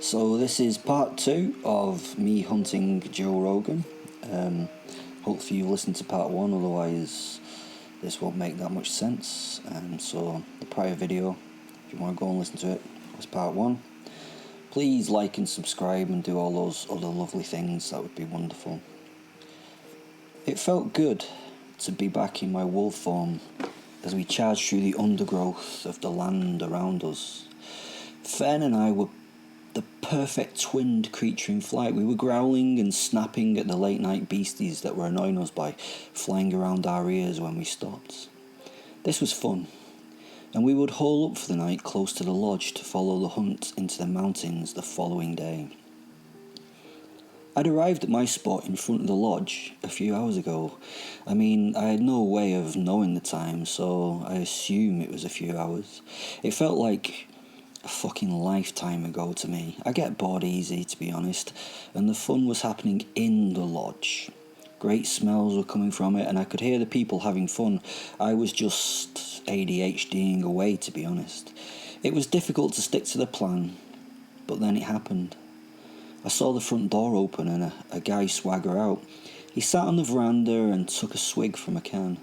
So this is part 2 of me hunting Joe Rogan. Hopefully you listened to part 1, otherwise this won't make that much sense. So the prior video, if you want to go and listen to it, was part 1. Please like and subscribe and do all those other lovely things, that would be wonderful. It felt good to be back in my wolf form as we charged through the undergrowth of the land around us. Fen and I were the perfect twinned creature in flight. We were growling and snapping at the late night beasties that were annoying us by flying around our ears when we stopped. This was fun, and we would hole up for the night close to the lodge to follow the hunt into the mountains the following day. I'd arrived at my spot in front of the lodge a few hours ago. I had no way of knowing the time, so I assume it was a few hours. It felt like a fucking lifetime ago to me. I get bored easy, to be honest, and the fun was happening in the lodge. Great smells were coming from it, and I could hear the people having fun. I was just ADHDing away, to be honest. It was difficult to stick to the plan, but then it happened. I saw the front door open and a guy swagger out. He sat on the veranda and took a swig from a can.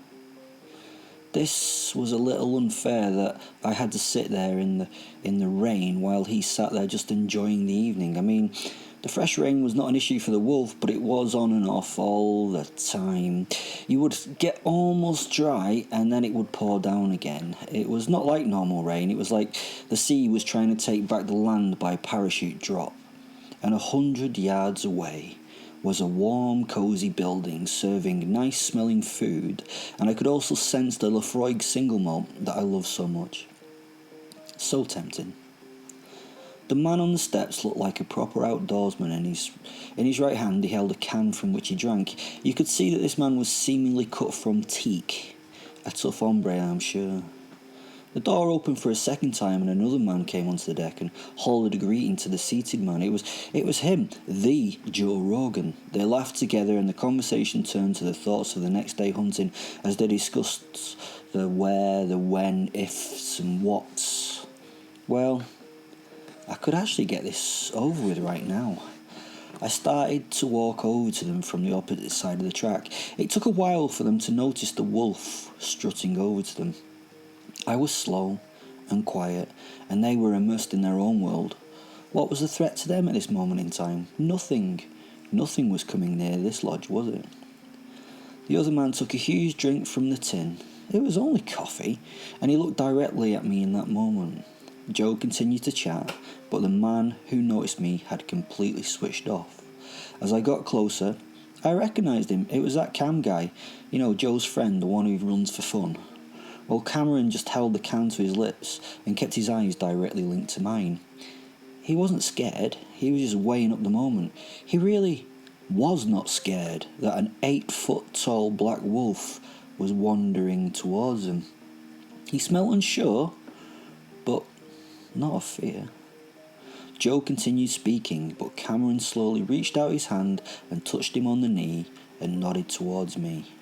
This was a little unfair that I had to sit there in the rain while he sat there just enjoying the evening. The fresh rain was not an issue for the wolf, but it was on and off all the time. You would get almost dry and then it would pour down again. It was not like normal rain. It was like the sea was trying to take back the land by parachute drop. And 100 yards away was a warm, cosy building serving nice-smelling food, and I could also sense the Lafroig single malt that I love so much. So tempting. The man on the steps looked like a proper outdoorsman, and in his right hand he held a can from which he drank. You could see that this man was seemingly cut from teak. A tough hombre, I'm sure. The door opened for a second time and another man came onto the deck and hollered a greeting to the seated man. It was him, the Joe Rogan. They laughed together and the conversation turned to the thoughts of the next day hunting as they discussed the where, the when, ifs and whats. Well, I could actually get this over with right now. I started to walk over to them from the opposite side of the track. It took a while for them to notice the wolf strutting over to them. I was slow and quiet, and they were immersed in their own world. What was the threat to them at this moment in time? Nothing. Nothing was coming near this lodge, was it? The other man took a huge drink from the tin. It was only coffee, and he looked directly at me in that moment. Joe continued to chat, but the man who noticed me had completely switched off. As I got closer, I recognised him. It was that Cam guy, Joe's friend, the one who runs for fun. Well, Cameron just held the can to his lips and kept his eyes directly linked to mine. He wasn't scared, he was just weighing up the moment. He really was not scared that an 8-foot-tall black wolf was wandering towards him. He smelt unsure, but not of fear. Joe continued speaking, but Cameron slowly reached out his hand and touched him on the knee and nodded towards me.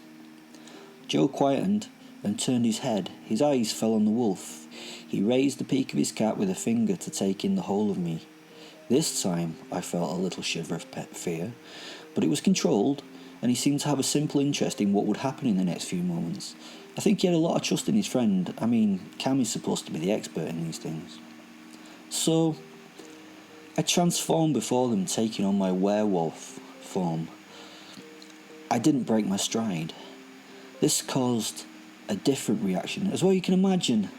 Joe quietened and turned his head. His eyes fell on the wolf. He raised the peak of his cap with a finger to take in the whole of me. This time I felt a little shiver of fear, but it was controlled, and he seemed to have a simple interest in what would happen in the next few moments. I think he had a lot of trust in his friend. Cam is supposed to be the expert in these things. So I transformed before them, taking on my werewolf form. I didn't break my stride. This caused a different reaction. As well you can imagine,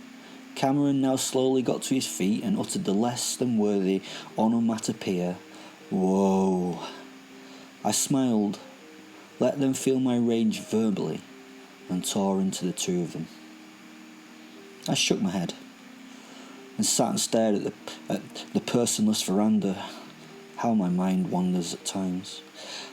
Cameron now slowly got to his feet and uttered the less than worthy onomatopoeia, "Whoa." I smiled, let them feel my rage verbally, and tore into the two of them. I shook my head and sat and stared at the personless veranda. How my mind wanders at times.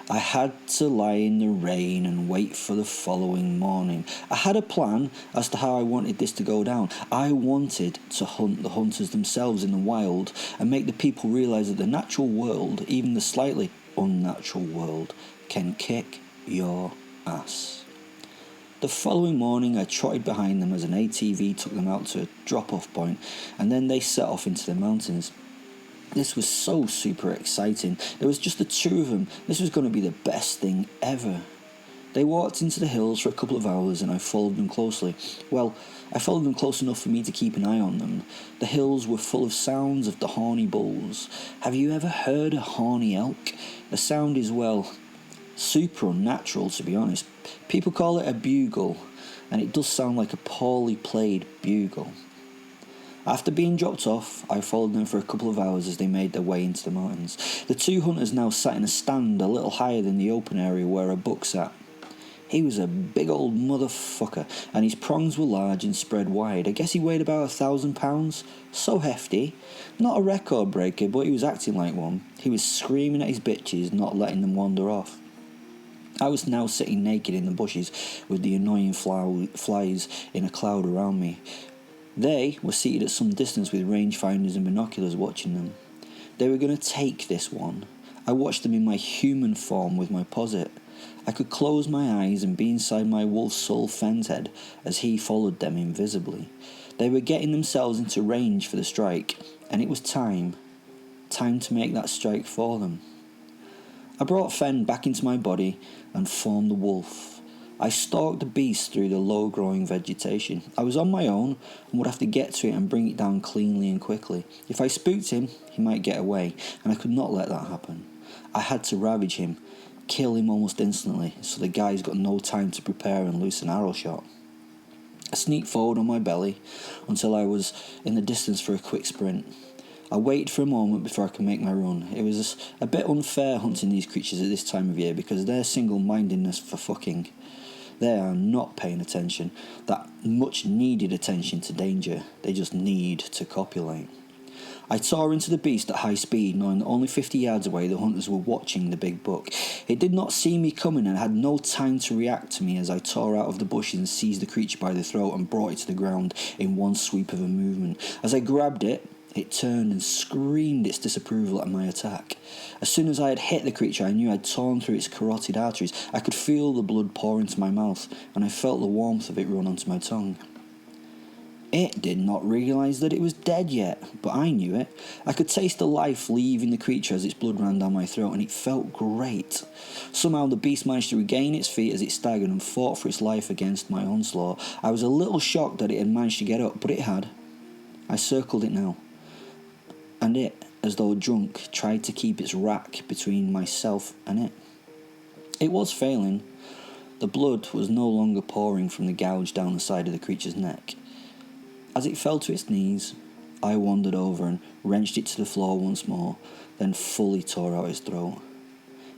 I had to lie in the rain and wait for the following morning. I had a plan as to how I wanted this to go down. I wanted to hunt the hunters themselves in the wild and make the people realise that the natural world, even the slightly unnatural world, can kick your ass. The following morning I trotted behind them as an ATV took them out to a drop-off point, and then they set off into the mountains. This was so super exciting. There was just the two of them. This was going to be the best thing ever. They walked into the hills for a couple of hours and I followed them closely. Well, I followed them close enough for me to keep an eye on them. The hills were full of sounds of the horny bulls. Have you ever heard a horny elk? The sound is, well, super unnatural, to be honest. People call it a bugle, and it does sound like a poorly played bugle. After being dropped off, I followed them for a couple of hours as they made their way into the mountains. The two hunters now sat in a stand a little higher than the open area where a buck sat. He was a big old motherfucker, and his prongs were large and spread wide. I guess he weighed about 1,000 pounds. So hefty. Not a record breaker, but he was acting like one. He was screaming at his bitches, not letting them wander off. I was now sitting naked in the bushes with the annoying flies in a cloud around me. They were seated at some distance with rangefinders and binoculars watching them. They were going to take this one. I watched them in my human form with my posit. I could close my eyes and be inside my wolf soul fence head as he followed them invisibly. They were getting themselves into range for the strike, and it was time to make that strike for them. I brought Fen back into my body and formed the wolf. I stalked the beast through the low-growing vegetation. I was on my own and would have to get to it and bring it down cleanly and quickly. If I spooked him, he might get away, and I could not let that happen. I had to ravage him, kill him almost instantly, so the guy's got no time to prepare and loose an arrow shot. I sneaked forward on my belly until I was in the distance for a quick sprint. I waited for a moment before I could make my run. It was a bit unfair hunting these creatures at this time of year because their single-mindedness for fucking. They are not paying attention, that much needed attention to danger. They just need to copulate. I tore into the beast at high speed, knowing that only 50 yards away the hunters were watching the big buck. It did not see me coming and had no time to react to me as I tore out of the bushes and seized the creature by the throat and brought it to the ground in one sweep of a movement. As I grabbed it, it turned and screamed its disapproval at my attack. As soon as I had hit the creature, I knew I'd torn through its carotid arteries. I could feel the blood pour into my mouth, and I felt the warmth of it run onto my tongue. It did not realise that it was dead yet, but I knew it. I could taste the life leaving the creature as its blood ran down my throat, and it felt great. Somehow the beast managed to regain its feet as it staggered and fought for its life against my onslaught. I was a little shocked that it had managed to get up, but it had. I circled it now, and it, as though drunk, tried to keep its rack between myself and it. It was failing. The blood was no longer pouring from the gouge down the side of the creature's neck. As it fell to its knees, I wandered over and wrenched it to the floor once more, then fully tore out its throat.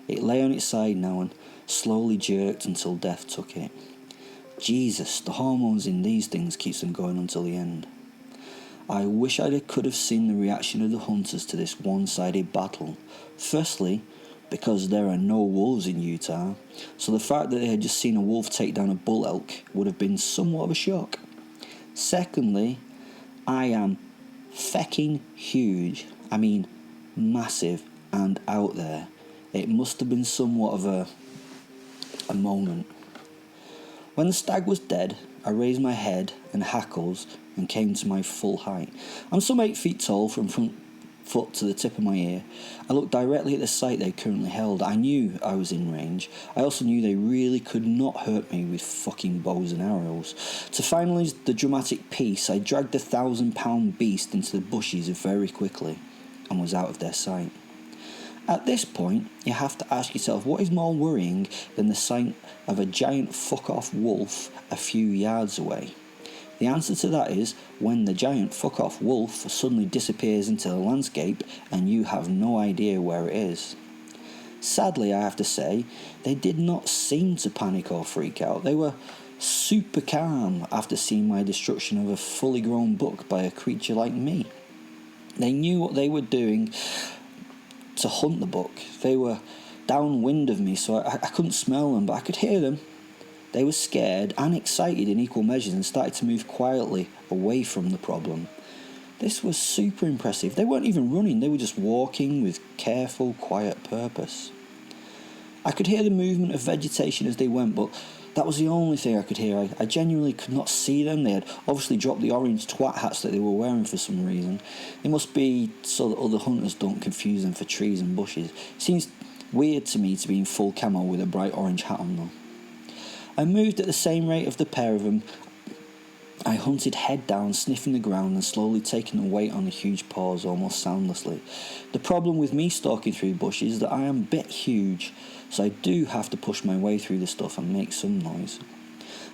It lay on its side now and slowly jerked until death took it. Jesus, the hormones in these things keeps them going until the end. I wish I could have seen the reaction of the hunters to this one-sided battle. Firstly, because there are no wolves in Utah, so the fact that they had just seen a wolf take down a bull elk would have been somewhat of a shock. Secondly, I am fecking huge. I mean, massive and out there. It must have been somewhat of a moment. When the stag was dead, I raised my head and hackles and came to my full height. I'm some 8 feet tall from front foot to the tip of my ear. I looked directly at the site they currently held. I knew I was in range. I also knew they really could not hurt me with fucking bows and arrows. To finalise the dramatic piece, I dragged the 1,000-pound beast into the bushes very quickly and was out of their sight. At this point, you have to ask yourself, what is more worrying than the sight of a giant fuck-off wolf a few yards away? The answer to that is when the giant fuck-off wolf suddenly disappears into the landscape and you have no idea where it is. Sadly, I have to say, they did not seem to panic or freak out. They were super calm after seeing my destruction of a fully grown buck by a creature like me. They knew what they were doing to hunt the buck. They were downwind of me, so I couldn't smell them, but I could hear them. They were scared and excited in equal measures and started to move quietly away from the problem. This was super impressive. They weren't even running, they were just walking with careful, quiet purpose. I could hear the movement of vegetation as they went, but That was the only thing I could hear. I genuinely could not see them. They had obviously dropped the orange twat hats that they were wearing for some reason. It must be so that other hunters don't confuse them for trees and bushes. Seems weird to me to be in full camo with a bright orange hat on though. I moved at the same rate of the pair of them. I hunted head down, sniffing the ground and slowly taking the weight on the huge paws almost soundlessly. The problem with me stalking through bushes is that I am a bit huge, so I do have to push my way through the stuff and make some noise.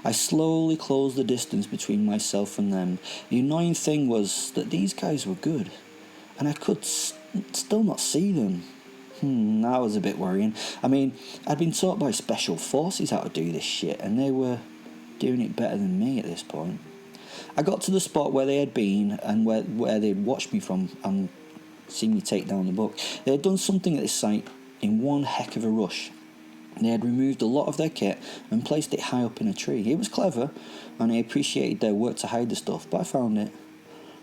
I slowly closed the distance between myself and them. The annoying thing was that these guys were good, and I could still not see them. That was a bit worrying. I mean, I'd been taught by special forces how to do this shit, and they were doing it better than me at this point. I got to the spot where they had been and where they'd watched me from and seen me take down the buck. They had done something at this site in one heck of a rush. They had removed a lot of their kit and placed it high up in a tree. It was clever, and I appreciated their work to hide the stuff, but I found it.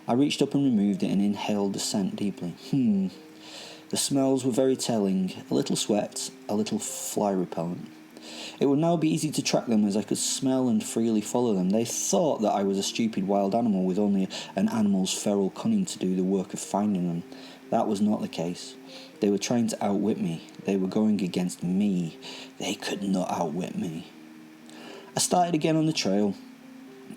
I reached up and removed it and inhaled the scent deeply. The smells were very telling. A little sweat, a little fly repellent. It would now be easy to track them as I could smell and freely follow them. They thought that I was a stupid wild animal with only an animal's feral cunning to do the work of finding them. That was not the case. They were trying to outwit me. They were going against me. They could not outwit me. I started again on the trail.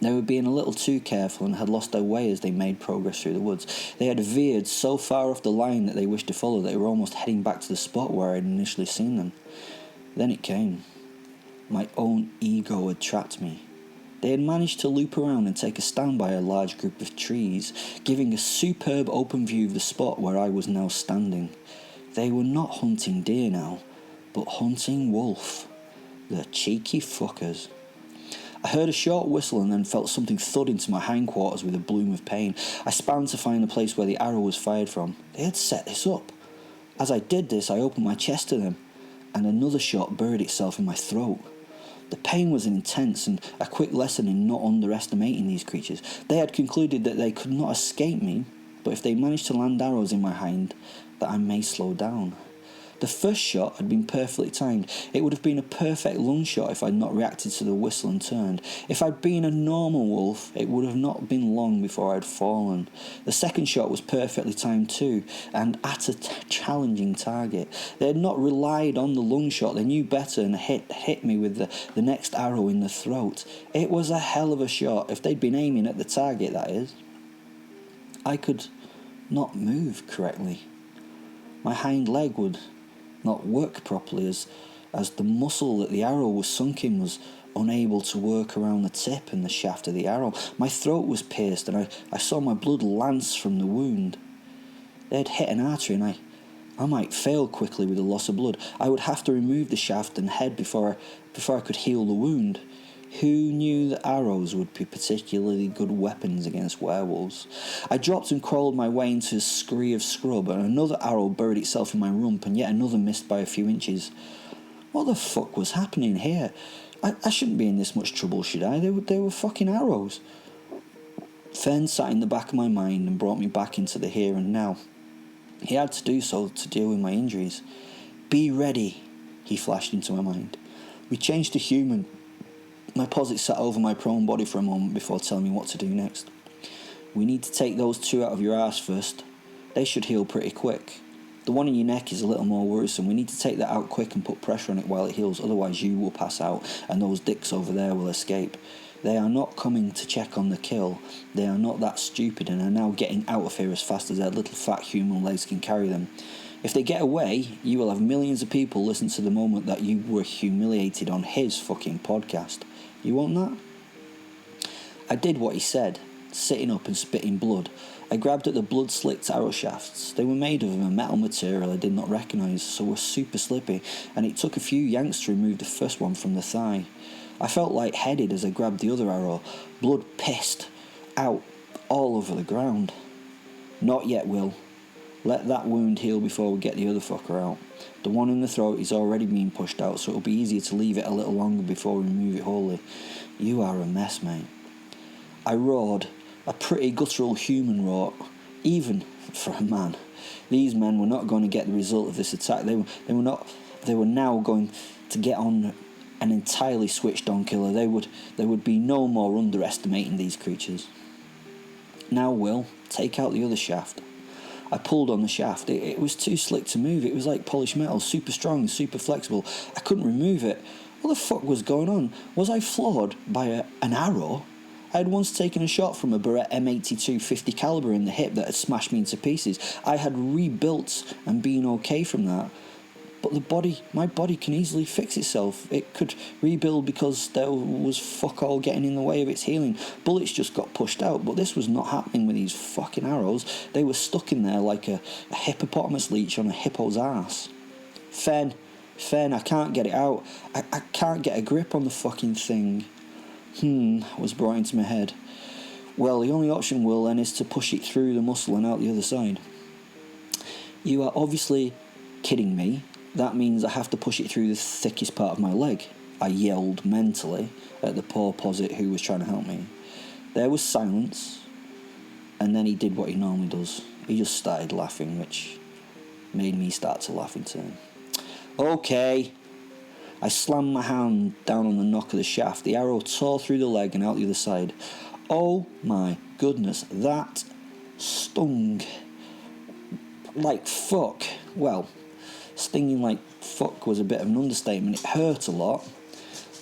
They were being a little too careful and had lost their way as they made progress through the woods. They had veered so far off the line that they wished to follow that they were almost heading back to the spot where I had initially seen them. Then it came. My own ego had trapped me. They had managed to loop around and take a stand by a large group of trees, giving a superb open view of the spot where I was now standing. They were not hunting deer now, but hunting wolf. The cheeky fuckers. I heard a short whistle and then felt something thud into my hindquarters with a bloom of pain. I span to find the place where the arrow was fired from. They had set this up. As I did this, I opened my chest to them, and another shot buried itself in my throat. The pain was intense, and a quick lesson in not underestimating these creatures. They had concluded that they could not escape me, but if they managed to land arrows in my hind, that I may slow down. The first shot had been perfectly timed. It would have been a perfect lung shot if I'd not reacted to the whistle and turned. If I'd been a normal wolf, it would have not been long before I'd fallen. The second shot was perfectly timed too, and at a challenging target. They had not relied on the lung shot. They knew better and hit me with the next arrow in the throat. It was a hell of a shot, if they'd been aiming at the target, that is. I could not move correctly. My hind leg would not work properly as the muscle that the arrow was sunk in was unable to work around the tip and the shaft of the arrow. My throat was pierced and I saw my blood lance from the wound. They had hit an artery and I might fail quickly with the loss of blood. I would have to remove the shaft and head before I could heal the wound. Who knew that arrows would be particularly good weapons against werewolves? I dropped and crawled my way into a scree of scrub, and another arrow buried itself in my rump, and yet another missed by a few inches. What the fuck was happening here? I shouldn't be in this much trouble, should I? They were fucking arrows. Fern sat in the back of my mind and brought me back into the here and now. He had to do so to deal with my injuries. Be ready, he flashed into my mind. We changed to human. My posit sat over my prone body for a moment before telling me what to do next. We need to take those two out of your arse first. They should heal pretty quick. The one in your neck is a little more worrisome. We need to take that out quick and put pressure on it while it heals, otherwise you will pass out and those dicks over there will escape. They are not coming to check on the kill. They are not that stupid and are now getting out of here as fast as their little fat human legs can carry them. If they get away, you will have millions of people listen to the moment that you were humiliated on his fucking podcast. You want that? I did what he said, sitting up and spitting blood. I grabbed at the blood-slicked arrow shafts. They were made of a metal material I did not recognise, so were super slippy, and it took a few yanks to remove the first one from the thigh. I felt light-headed as I grabbed the other arrow, blood pissed out all over the ground. Not yet, Will. Let that wound heal before we get the other fucker out. The one in the throat is already being pushed out, so it'll be easier to leave it a little longer before we remove it wholly. You are a mess, mate. I roared, a pretty guttural human roar, even for a man. These men were not going to get the result of this attack. They were now going to get on an entirely switched on killer. There would be no more underestimating these creatures. Now, Will, take out the other shaft. I pulled on the shaft. It was too slick to move. It was like polished metal, super strong, super flexible. I couldn't remove it. What the fuck was going on? Was I floored by an arrow? I had once taken a shot from a Barrett M82 50 caliber in the hip that had smashed me into pieces. I had rebuilt and been okay from that. But my body can easily fix itself. It could rebuild because there was fuck all getting in the way of its healing. Bullets just got pushed out, but this was not happening with these fucking arrows. They were stuck in there like a hippopotamus leech on a hippo's ass. Fen, I can't get it out. I can't get a grip on the fucking thing. Was brought into my head. Well, the only option, Will, then, is to push it through the muscle and out the other side. You are obviously kidding me. That means I have to push it through the thickest part of my leg. I yelled mentally at the poor posit who was trying to help me. There was silence, and then he did what he normally does. He just started laughing, which made me start to laugh in turn. Okay. I slammed my hand down on the knock of the shaft. The arrow tore through the leg and out the other side. Oh my goodness, that stung like fuck. Well, stinging like fuck was a bit of an understatement. It hurt a lot.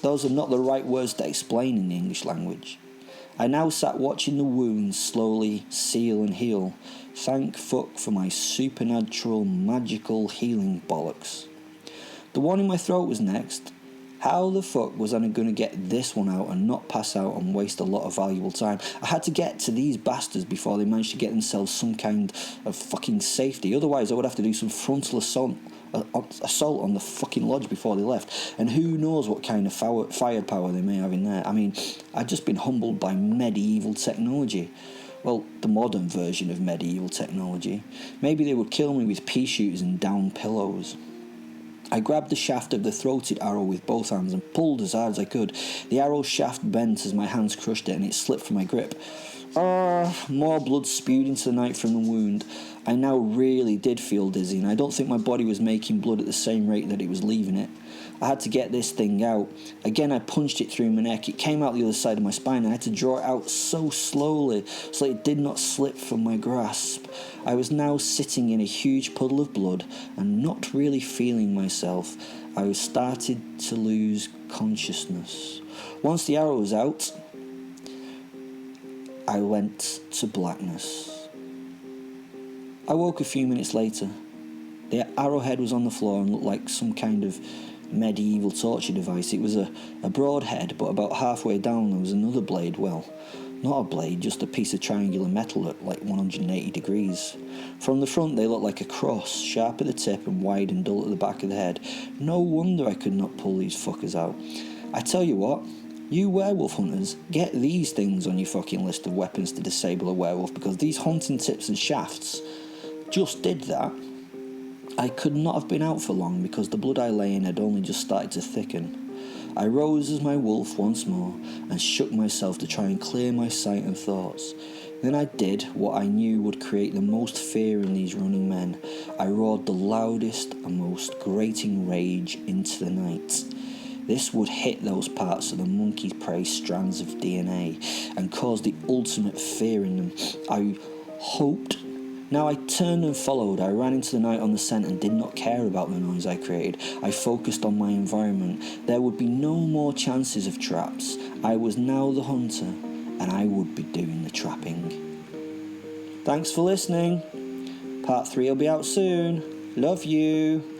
Those are not the right words to explain in the English language. I now sat watching the wounds slowly seal and heal. Thank fuck for my supernatural, magical healing bollocks. The one in my throat was next. How the fuck was I going to get this one out and not pass out and waste a lot of valuable time? I had to get to these bastards before they managed to get themselves some kind of fucking safety. Otherwise, I would have to do some frontal assault on the fucking lodge before they left. And who knows what kind of firepower they may have in there. I mean, I'd just been humbled by medieval technology. Well, the modern version of medieval technology. Maybe they would kill me with pea shooters and down pillows. I grabbed the shaft of the throated arrow with both hands and pulled as hard as I could. The arrow's shaft bent as my hands crushed it and it slipped from my grip. More blood spewed into the night from the wound. I now really did feel dizzy, and I don't think my body was making blood at the same rate that it was leaving it. I had to get this thing out. Again, I punched it through my neck. It came out the other side of my spine. I had to draw it out so slowly so it did not slip from my grasp. I was now sitting in a huge puddle of blood and not really feeling myself. I started to lose consciousness. Once the arrow was out, I went to blackness. I woke a few minutes later. The arrowhead was on the floor and looked like some kind of medieval torture device. It was a broad head, but about halfway down there was another blade. Well, not a blade, just a piece of triangular metal at like 180 degrees. From the front they looked like a cross, sharp at the tip and wide and dull at the back of the head. No wonder I could not pull these fuckers out. I tell you what, you werewolf hunters, get these things on your fucking list of weapons to disable a werewolf, because these hunting tips and shafts just did that. I could not have been out for long because the blood I lay in had only just started to thicken. I rose as my wolf once more and shook myself to try and clear my sight and thoughts. Then I did what I knew would create the most fear in these running men. I roared the loudest and most grating rage into the night. This would hit those parts of the monkey's prey strands of DNA and cause the ultimate fear in them. I hoped. Now I turned and followed. I ran into the night on the scent and did not care about the noise I created. I focused on my environment. There would be no more chances of traps. I was now the hunter, and I would be doing the trapping. Thanks for listening. Part 3 will be out soon. Love you.